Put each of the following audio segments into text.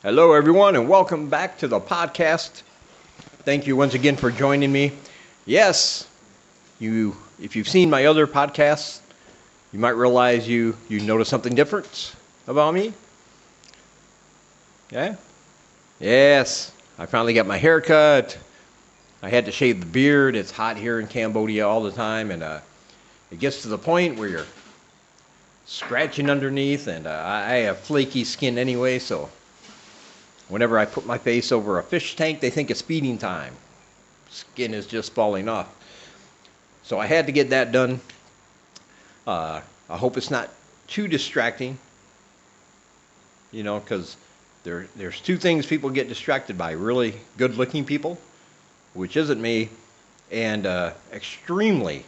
Hello, everyone, and welcome back to the podcast. Thank you once again for joining me. Yes, if you've seen my other podcasts, you might realize you notice something different about me. Yeah? Yes, I finally got my hair cut. I had to shave the beard. It's hot here in Cambodia all the time, and it gets to the point where you're scratching underneath, and I have flaky skin anyway, so whenever I put my face over a fish tank, they think it's feeding time. Skin is just falling off. So I had to get that done. I hope it's not too distracting, because there's two things people get distracted by: really good-looking people, which isn't me, and extremely,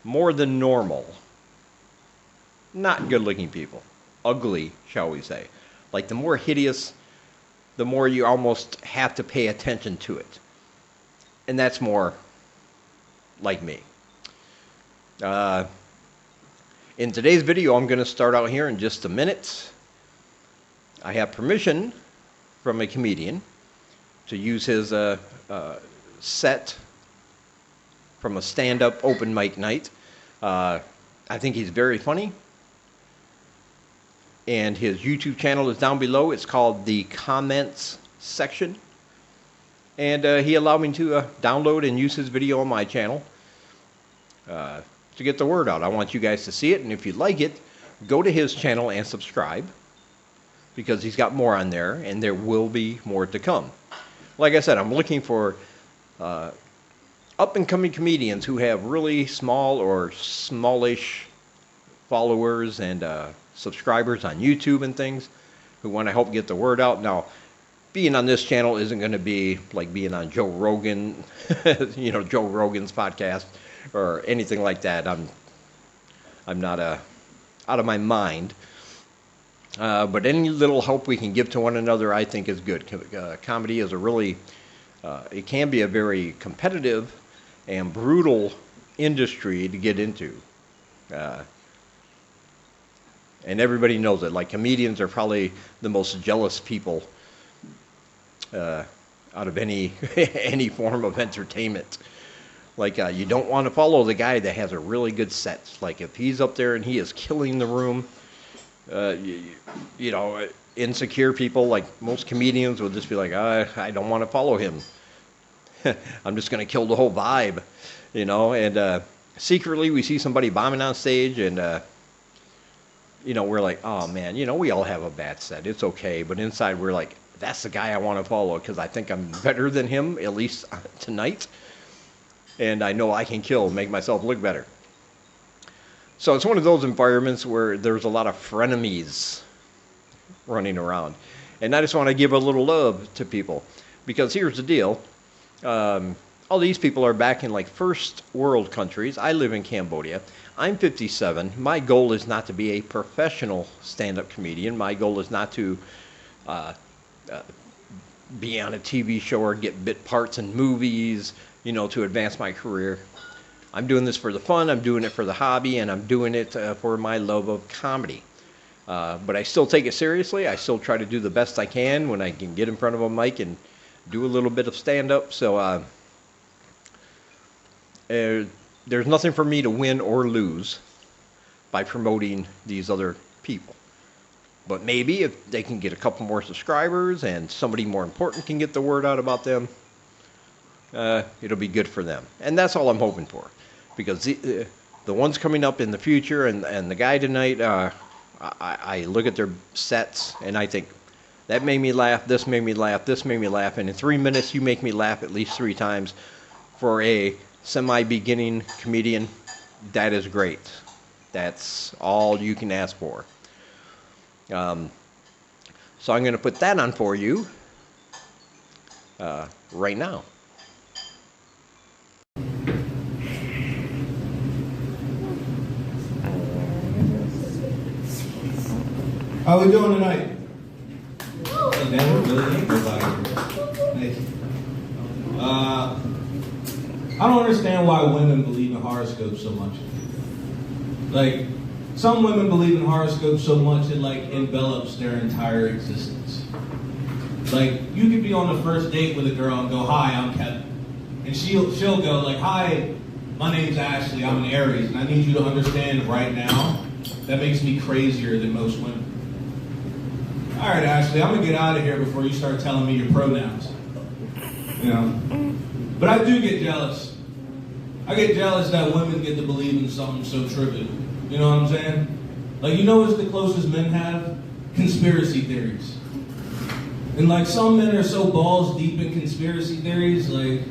more than normal, not good-looking people. Ugly, shall we say. Like, the more hideous, the more you almost have to pay attention to it. And that's more like me. In today's video, I'm going to start out here in just a minute. I have permission from a comedian to use his set from a stand-up open mic night. I think he's very funny. And his YouTube channel is down below. It's called The Comments Section. And he allowed me to download and use his video on my channel to get the word out. I want you guys to see it. And if you like it, go to his channel and subscribe, because he's got more on there, and there will be more to come. Like I said, I'm looking for up-and-coming comedians who have really small or smallish followers and subscribers on YouTube and things, who want to help get the word out. Now, being on this channel isn't going to be like being on Joe Rogan, Joe Rogan's podcast or anything like that. I'm not out of my mind. But any little help we can give to one another, I think, is good. Comedy is it can be a very competitive and brutal industry to get into. And everybody knows it. Like, comedians are probably the most jealous people out of any any form of entertainment. Like, you don't want to follow the guy that has a really good set. Like, if he's up there and he is killing the room, insecure people, like most comedians, will just be like, I don't want to follow him. I'm just going to kill the whole vibe, And secretly, we see somebody bombing on stage, and we're like, oh man, we all have a bad set. It's okay. But inside, we're like, that's the guy I want to follow, because I think I'm better than him, at least tonight. And I know I can make myself look better. So it's one of those environments where there's a lot of frenemies running around. And I just want to give a little love to people, because here's the deal. All these people are back in, like, first world countries. I live in Cambodia. I'm 57. My goal is not to be a professional stand-up comedian. My goal is not to be on a TV show or get bit parts in movies, to advance my career. I'm doing this for the fun, I'm doing it for the hobby, and I'm doing it for my love of comedy. But I still take it seriously. I still try to do the best I can when I can get in front of a mic and do a little bit of stand-up. So there's nothing for me to win or lose by promoting these other people. But maybe if they can get a couple more subscribers and somebody more important can get the word out about them, it'll be good for them. And that's all I'm hoping for. Because the ones coming up in the future and the guy tonight, I look at their sets and I think, that made me laugh, this made me laugh, this made me laugh. And in 3 minutes, you make me laugh at least 3 times. For a semi-beginning comedian, that is great. That's all you can ask for. So I'm going to put that on for you right now. How we doing tonight? Hey, man, we really ain't nobody. Thank you. I don't understand why women believe in horoscopes so much. Like, some women believe in horoscopes so much it like envelops their entire existence. Like, you could be on the first date with a girl and go, "Hi, I'm Kevin." And she'll go like, "Hi, my name's Ashley, I'm an Aries, and I need you to understand right now, that makes me crazier than most women. All right, Ashley, I'm gonna get out of here before you start telling me your pronouns." You know? But I do get jealous. I get jealous that women get to believe in something so trivial. You know what I'm saying? Like, you know what's the closest men have? Conspiracy theories. And like, some men are so balls deep in conspiracy theories, like,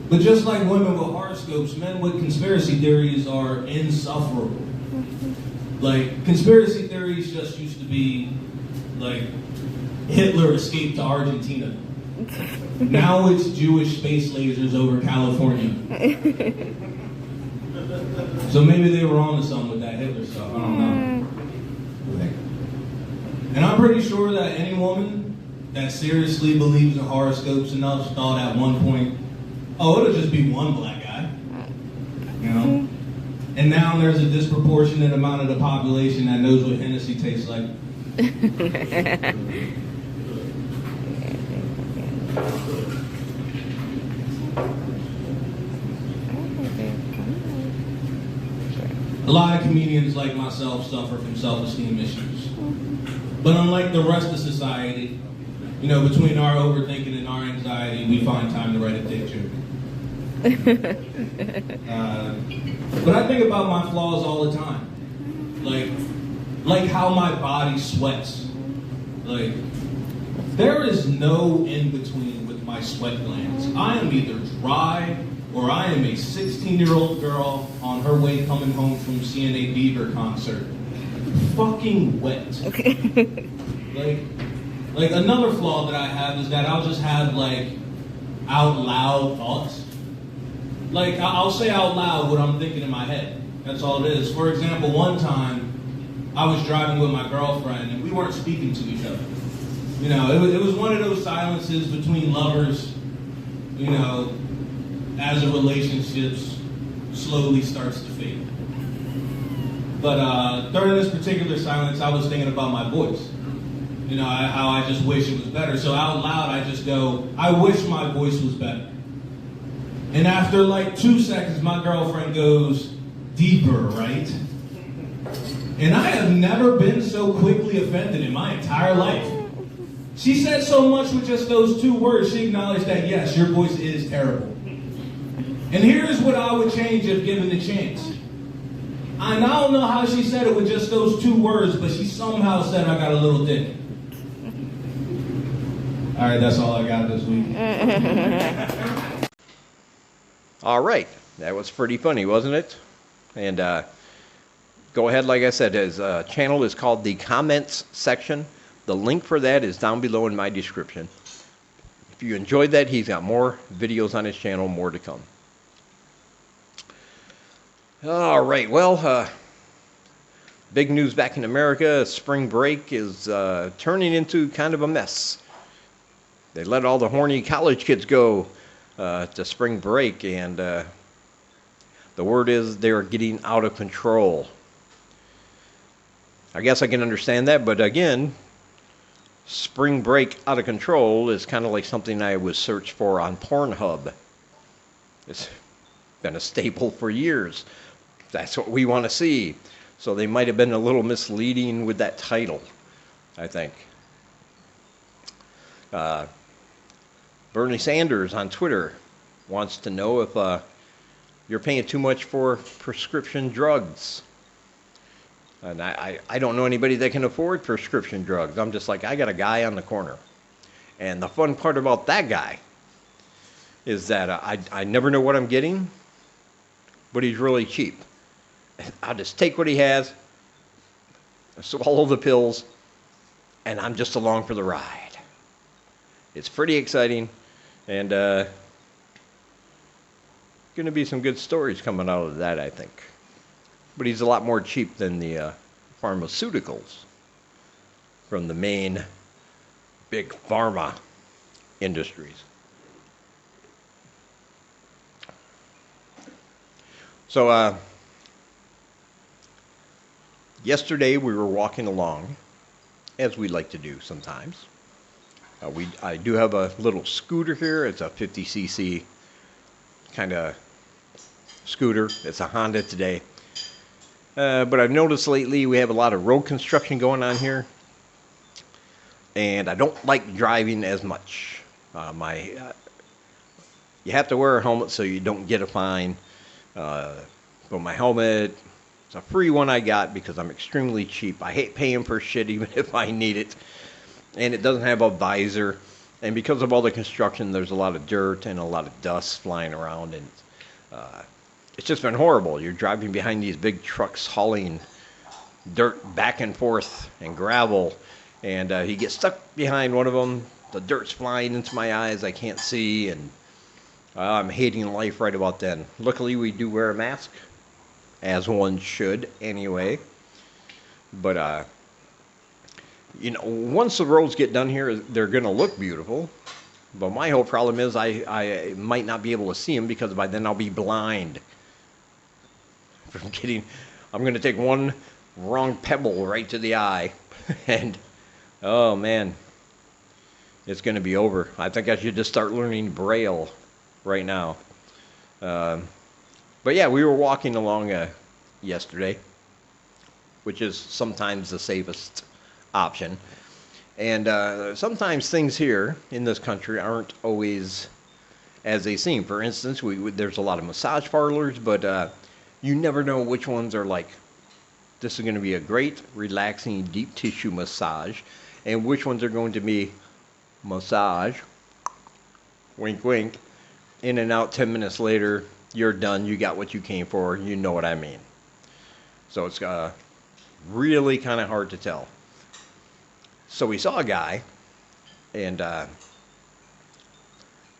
but just like women with horoscopes, men with conspiracy theories are insufferable. Like, conspiracy theories just used to be like Hitler escaped to Argentina. Now it's Jewish space lasers over California. So maybe they were on to something with that Hitler stuff. I don't know. And I'm pretty sure that any woman that seriously believes in horoscopes enough thought at one point, "Oh, it'll just be one black guy." You know? And now there's a disproportionate amount of the population that knows what Hennessy tastes like. A lot of comedians like myself suffer from self-esteem issues. But unlike the rest of society, you know, between our overthinking and our anxiety, we find time to write a dick joke. But I think about my flaws all the time. Like how my body sweats. Like, there is no in-between with my sweat glands. I am either dry or I am a 16-year-old girl on her way coming home from seeing a Bieber concert. Fucking wet. Like another flaw that I have is that I'll just have like out loud thoughts. Like, I'll say out loud what I'm thinking in my head. That's all it is. For example, one time I was driving with my girlfriend and we weren't speaking to each other. You know, it was one of those silences between lovers, you know, as a relationship slowly starts to fade. But during this particular silence, I was thinking about my voice. You know, how I just wish it was better. So out loud, I just go, "I wish my voice was better." And after like 2 seconds, my girlfriend goes, "Deeper, right?" And I have never been so quickly offended in my entire life. She said so much with just those 2 words. She acknowledged that, yes, your voice is terrible. And here's what I would change if given the chance. I don't know how she said it with just those 2 words, but she somehow said I got a little dick. All right, that's all I got this week. All right, that was pretty funny, wasn't it? And go ahead, like I said, his channel is called The Comments Section. The link for that is down below in my description. If you enjoyed that, he's got more videos on his channel, more to come. All right, well, big news back in America. Spring break is turning into kind of a mess. They let all the horny college kids go to spring break, and the word is they're getting out of control. I guess I can understand that, but again, spring break out of control is kind of like something I would search for on Pornhub. It's been a staple for years. That's what we want to see. So they might have been a little misleading with that title, I think. Bernie Sanders on Twitter wants to know if you're paying too much for prescription drugs. And I don't know anybody that can afford prescription drugs. I'm just like, I got a guy on the corner. And the fun part about that guy is that I never know what I'm getting, but he's really cheap. I'll just take what he has, swallow the pills, and I'm just along for the ride. It's pretty exciting, and going to be some good stories coming out of that, I think. But he's a lot more cheap than the pharmaceuticals from the main big pharma industries. So Yesterday we were walking along, as we like to do sometimes. I do have a little scooter here. It's a 50cc kind of scooter. It's a Honda today. But I've noticed lately we have a lot of road construction going on here. And I don't like driving as much. You have to wear a helmet so you don't get a fine. But my helmet, it's a free one I got because I'm extremely cheap. I hate paying for shit even if I need it. And it doesn't have a visor. And because of all the construction, there's a lot of dirt and a lot of dust flying around. And it's just been horrible. You're driving behind these big trucks hauling dirt back and forth and gravel. And he gets stuck behind one of them. The dirt's flying into my eyes. I can't see. And I'm hating life right about then. Luckily, we do wear a mask, as one should anyway. But, once the roads get done here, they're going to look beautiful. But my whole problem is I might not be able to see them because by then I'll be blind. I'm going to take one wrong pebble right to the eye. And, oh man, it's going to be over. I think I should just start learning Braille right now. But yeah, we were walking along yesterday, which is sometimes the safest option. And sometimes things here in this country aren't always as they seem. For instance, there's a lot of massage parlors, but you never know which ones are like, this is going to be a great, relaxing, deep tissue massage, and which ones are going to be massage, wink, wink, in and out 10 minutes later, you're done, you got what you came for, you know what I mean. So it's really kind of hard to tell. So we saw a guy, and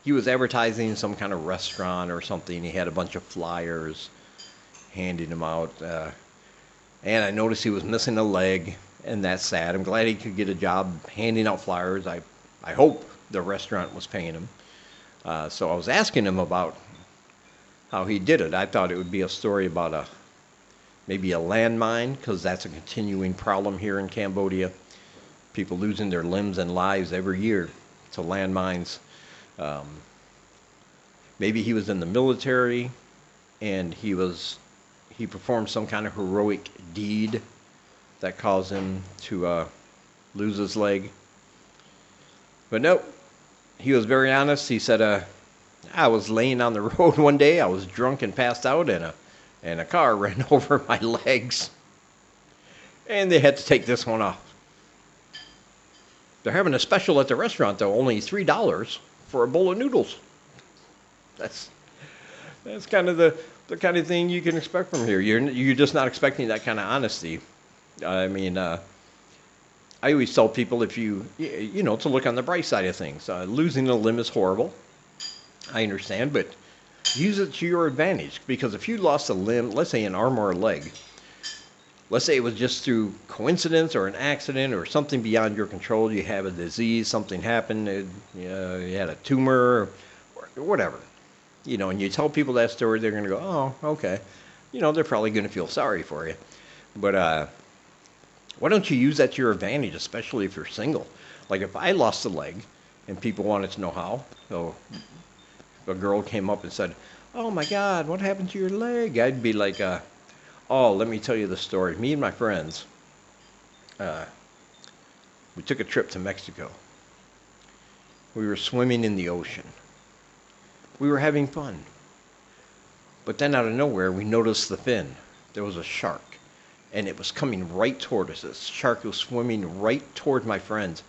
he was advertising some kind of restaurant or something. He had a bunch of flyers, handing them out, and I noticed he was missing a leg, and that's sad. I'm glad he could get a job handing out flyers. I hope the restaurant was paying him. So I was asking him about how he did it. I thought it would be a story about maybe a landmine, because that's a continuing problem here in Cambodia. People losing their limbs and lives every year to landmines. Maybe he was in the military and he performed some kind of heroic deed that caused him to lose his leg. But nope, he was very honest. He said, I was laying on the road one day, I was drunk and passed out, and a car ran over my legs. And they had to take this one off. They're having a special at the restaurant, though, only $3 for a bowl of noodles. That's kind of the kind of thing you can expect from here. You're just not expecting that kind of honesty. I mean, I always tell people if to look on the bright side of things. Losing a limb is horrible. I understand, but use it to your advantage. Because if you lost a limb, let's say an arm or a leg, let's say it was just through coincidence or an accident or something beyond your control. You have a disease, something happened, you had a tumor, or whatever. And you tell people that story, they're going to go, oh, okay. They're probably going to feel sorry for you. But why don't you use that to your advantage, especially if you're single? Like if I lost a leg and people wanted to know how, so a girl came up and said, oh my God, what happened to your leg? I'd be like, oh, let me tell you the story. Me and my friends, we took a trip to Mexico. We were swimming in the ocean. We were having fun. But then out of nowhere, we noticed the fin. There was a shark, and it was coming right toward us. This shark was swimming right toward my friends,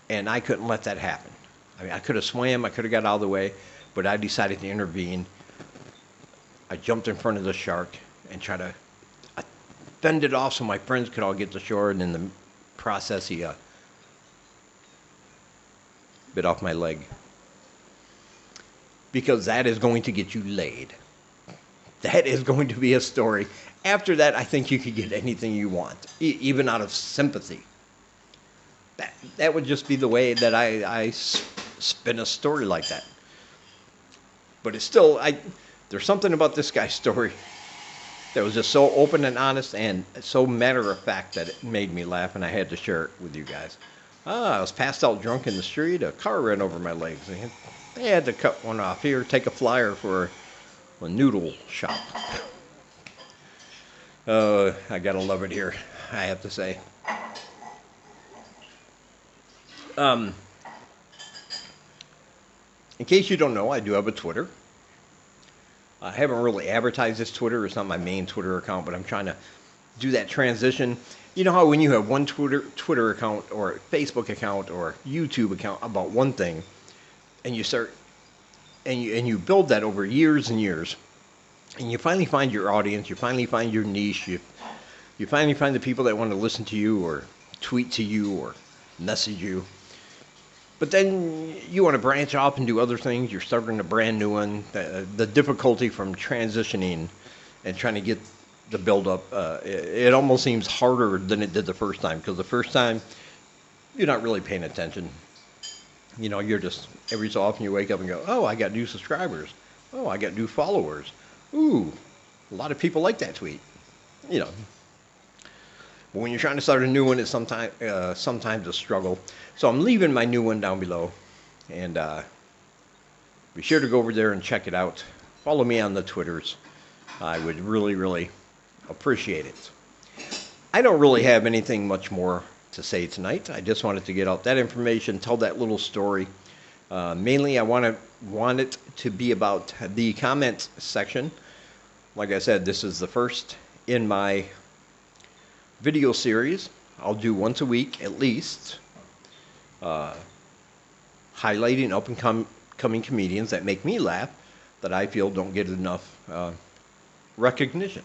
and I couldn't let that happen. I mean, I could have swam, I could have got out of the way, but I decided to intervene. I jumped in front of the shark and tried to fend it off so my friends could all get to shore, and in the process, he bit off my leg. Because that is going to get you laid. That is going to be a story. After that, I think you could get anything you want, even out of sympathy. That would just be the way that I spin a story like that. But it's still, there's something about this guy's story. that was just so open and honest and so matter of fact that it made me laugh, and I had to share it with you guys. I was passed out drunk in the street. A car ran over my legs. And they had to cut one off here, take a flyer for a noodle shop. I gotta love it here, I have to say. In case you don't know, I do have a Twitter. I haven't really advertised this Twitter. It's not my main Twitter account, but I'm trying to do that transition. You know how when you have one Twitter account or Facebook account or YouTube account about one thing, and you start and you build that over years and years, and you finally find your audience, you finally find your niche, you finally find the people that want to listen to you or tweet to you or message you. But then you want to branch off and do other things. You're starting a brand new one. The difficulty from transitioning and trying to get the build up, it almost seems harder than it did the first time. Because the first time, you're not really paying attention. You know, you're just, every so often you wake up and go, oh, I got new subscribers. Oh, I got new followers. Ooh, a lot of people like that tweet. You know. But when you're trying to start a new one, it's sometimes a struggle. So I'm leaving my new one down below. And be sure to go over there and check it out. Follow me on the Twitters. I would really, really appreciate it. I don't really have anything much more to say tonight. I just wanted to get out that information, tell that little story. Mainly, I want it to be about the comment section. Like I said, this is the first in my video series. I'll do once a week at least, highlighting up and coming comedians that make me laugh, that I feel don't get enough recognition.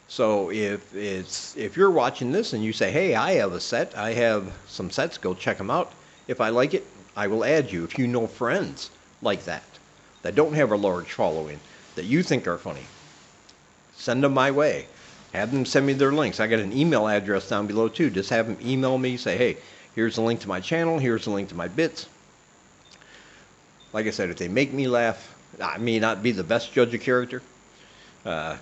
So if you're watching this and you say, hey, I have a set, I have some sets, go check them out. If I like it, I will add you. If you know friends like that don't have a large following, that you think are funny, send them my way. Have them send me their links. I got an email address down below too. Just have them email me, say, hey, here's the link to my channel, here's the link to my bits. Like I said, if they make me laugh, I may not be the best judge of character. You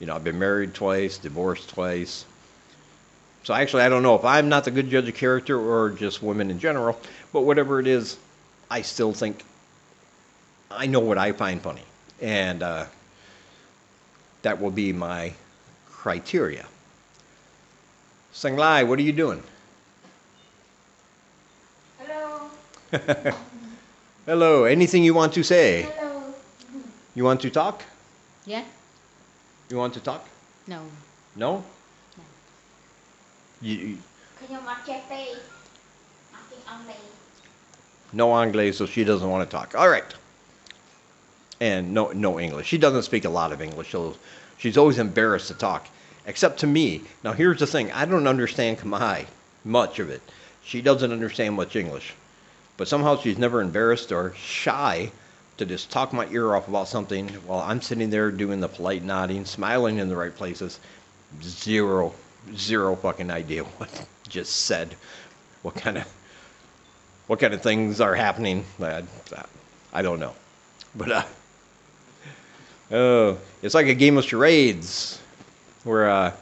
know, I've been married twice, divorced twice. So actually, I don't know if I'm not the good judge of character or just women in general, but whatever it is, I still think I know what I find funny. And that will be my criteria. Sanglai, what are you doing? Hello. Hello. Anything you want to say? Hello. You want to talk? Yeah? You want to talk? No. No? No. You, Can you machete? Aking anglais. no Anglais, so she doesn't want to talk. All right. And no English. She doesn't speak a lot of English, so she's always embarrassed to talk, except to me. Now, here's the thing. I don't understand Khmer, much of it. She doesn't understand much English. But somehow she's never embarrassed or shy to just talk my ear off about something while I'm sitting there doing the polite nodding, smiling in the right places. Zero fucking idea what just said. What kind of things are happening. I don't know. But it's like a game of charades, where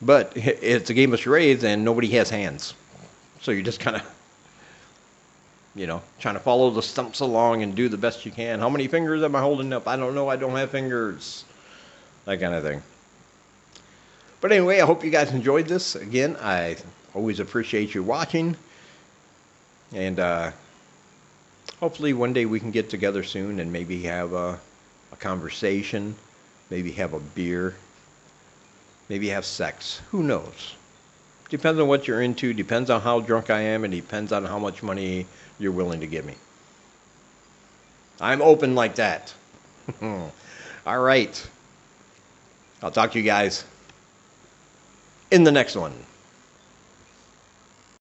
but it's a game of charades and nobody has hands, so you just kind of, you know, trying to follow the stumps along and do the best you can. How many fingers am I holding up? I don't know. I don't have fingers. That kind of thing. But anyway, I hope you guys enjoyed this. Again, I always appreciate you watching, and hopefully one day we can get together soon and maybe have a conversation, maybe have a beer, maybe have sex. Who knows? Depends on what you're into, depends on how drunk I am, and depends on how much money you're willing to give me. I'm open like that. All right. I'll talk to you guys in the next one.